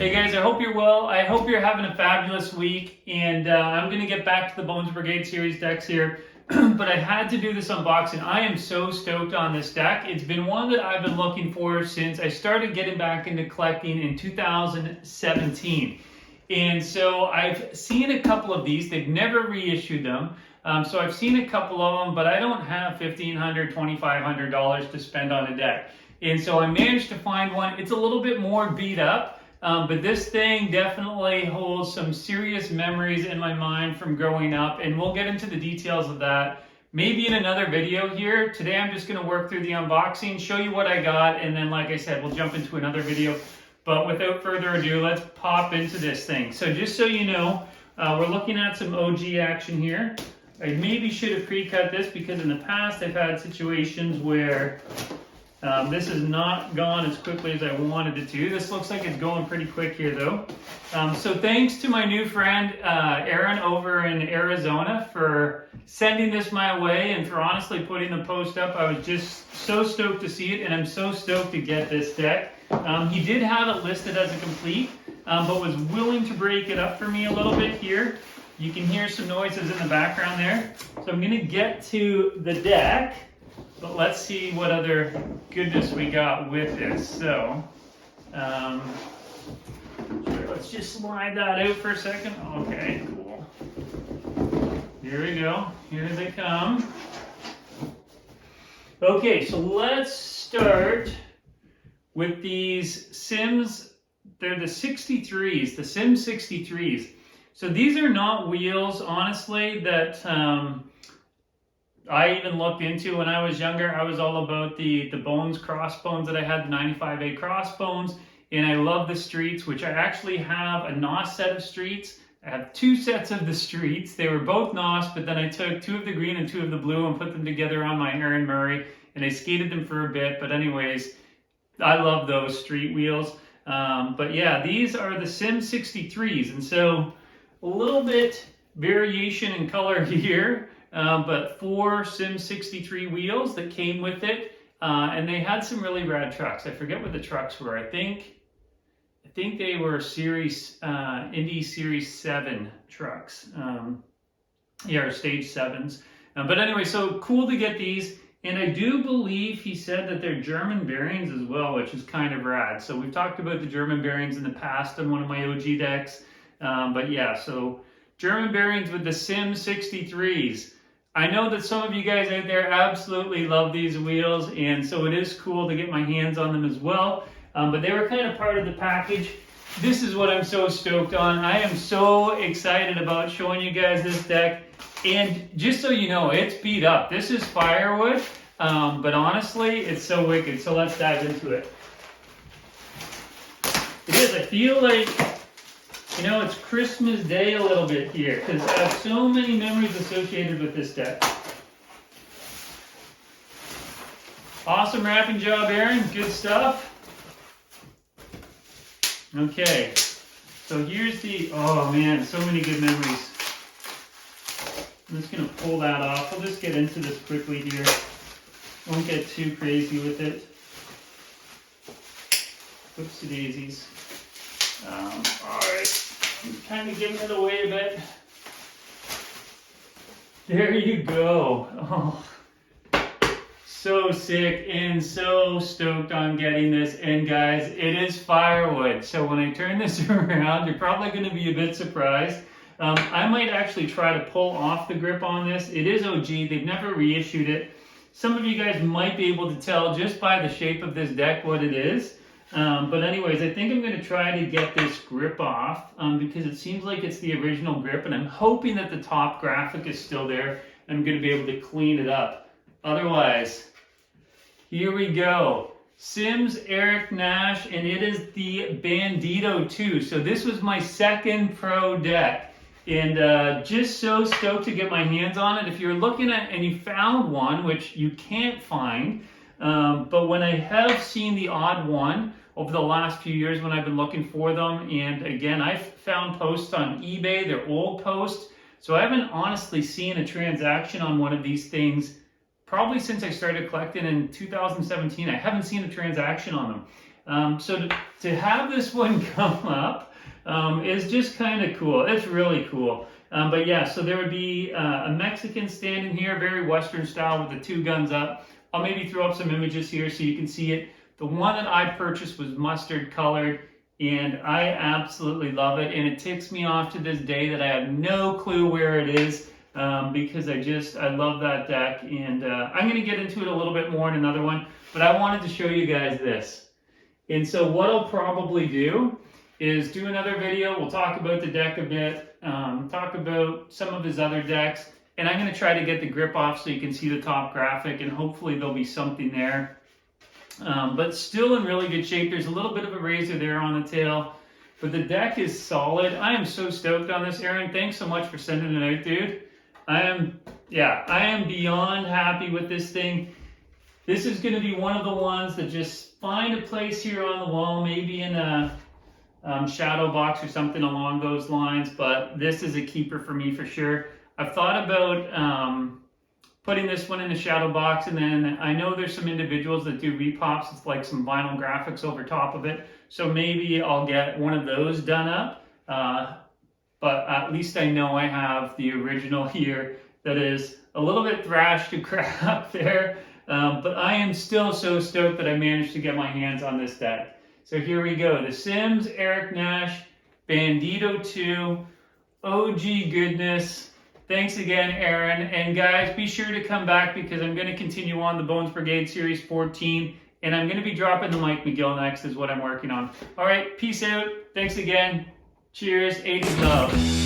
Hey guys, I hope you're well. I hope you're having a fabulous week, and I'm going to get back to the Bones Brigade series decks here, but I had to do this unboxing. I am so stoked on this deck. It's been one that I've been looking for since I started getting back into collecting in 2017. And so I've seen a couple of these. They've never reissued them. So I've seen a couple of them, but I don't have $1,500, $2,500 to spend on a deck. And so I managed to find one. It's a little bit more beat up. But this thing definitely holds some serious memories in my mind from growing up, and we'll get into the details of that maybe in another video here. Today I'm just going to work through the unboxing, show you what I got, and then like I said, we'll jump into another video. But without further ado, let's pop into this thing. So just so you know, we're looking at some OG action here. I maybe should have pre-cut this because in the past I've had situations where this has not gone as quickly as I wanted it to. This looks like it's going pretty quick here though. So thanks to my new friend Aaron over in Arizona for sending this my way and for honestly putting the post up. I was just so stoked to see it, and I'm so stoked to get this deck. He did have it listed as a complete, but was willing to break it up for me a little bit here. You can hear some noises in the background there. So I'm going to get to the deck. But let's see what other goodness we got with this. So, sure, let's just slide that out for a second. Okay, cool. Here we go. Here they come. Okay, so let's start with these Sims. They're the 63s, the Sim 63s. So these are not wheels, honestly, that I even looked into when I was younger. I was all about the Bones crossbones that I had, the 95A crossbones, and I love the streets, which I actually have a NOS set of streets. I have two sets of the streets. They were both NOS, but then I took two of the green and two of the blue and put them together on my Aaron Murray, and I skated them for a bit. But anyways, I love those street wheels. But yeah, these are the Sim 63s, and so a little bit variation in color here. But 4 Sim 63 wheels that came with it, and they had some really rad trucks. I forget what the trucks were. I think they were Series Indy Series 7 trucks. Yeah, or Stage 7s. But anyway, so cool to get these. And I do believe he said that they're German bearings as well, which is kind of rad. So we've talked about the German bearings in the past on one of my OG decks. But yeah, so German bearings with the Sim 63s. I know that some of you guys out there absolutely love these wheels, and so it is cool to get my hands on them as well. But they were kind of part of the package. This is what I'm so stoked on. I am so excited about showing you guys this deck. And just so you know, it's beat up. This is Firewood, but honestly, it's so wicked. So let's dive into it. It is. I feel like, you know, it's Christmas Day a little bit here because I have so many memories associated with this deck. Awesome wrapping job, Aaron. Good stuff. Okay, so here's the, oh man, so many good memories. I'm just going to pull that off. We'll just get into this quickly here. Won't get too crazy with it. Whoopsie daisies. Alright. I'm kind of giving it away a bit. There you go. Oh, so sick and so stoked on getting this. And guys, it is Firewood. So when I turn this around, you're probably going to be a bit surprised. I might actually try to pull off the grip on this. It is OG. They've never reissued it. Some of you guys might be able to tell just by the shape of this deck what it is. But anyways, I think I'm going to try to get this grip off because it seems like it's the original grip, and I'm hoping that the top graphic is still there. I'm going to be able to clean it up. Otherwise, here we go. Sims Eric Nash, and it is the Bandito 2. So this was my second pro deck. And just so stoked to get my hands on it. If you're looking at and you found one, which you can't find, but when I have seen the odd one over the last few years when I've been looking for them, and again, I've found posts on eBay, they're old posts, so I haven't honestly seen a transaction on one of these things probably since I started collecting in 2017. I haven't seen a transaction on them. So to have this one come up is just kind of cool. It's really cool. But yeah, so there would be a Mexican standing here, very Western style with the two guns up. I'll maybe throw up some images here so you can see it. The one that I purchased was mustard colored, and I absolutely love it. And it ticks me off to this day that I have no clue where it is because I love that deck. And I'm going to get into it a little bit more in another one, but I wanted to show you guys this. And so what I'll probably do is do another video. We'll talk about the deck a bit, talk about some of his other decks, and I'm going to try to get the grip off so you can see the top graphic, and hopefully there'll be something there. But still in really good shape. There's a little bit of a razor there on the tail, but the deck is solid. I am so stoked on this, Aaron. Thanks so much for sending it out, dude. I am beyond happy with this thing. This is going to be one of the ones that just find a place here on the wall, maybe in a shadow box or something along those lines, but this is a keeper for me for sure. I've thought about putting this one in a shadow box, and then I know there's some individuals that do repops. It's like some vinyl graphics over top of it, so maybe I'll get one of those done up, but at least I know I have the original here that is a little bit thrashed to crap there, but I am still so stoked that I managed to get my hands on this deck. So here we go, the Sims, Eric Nash, Bandito 2, OG goodness. Thanks again, Aaron. And guys, be sure to come back because I'm going to continue on the Bones Brigade Series 14, and I'm going to be dropping the Mike McGill next is what I'm working on. All right, peace out. Thanks again. Cheers. 80s love.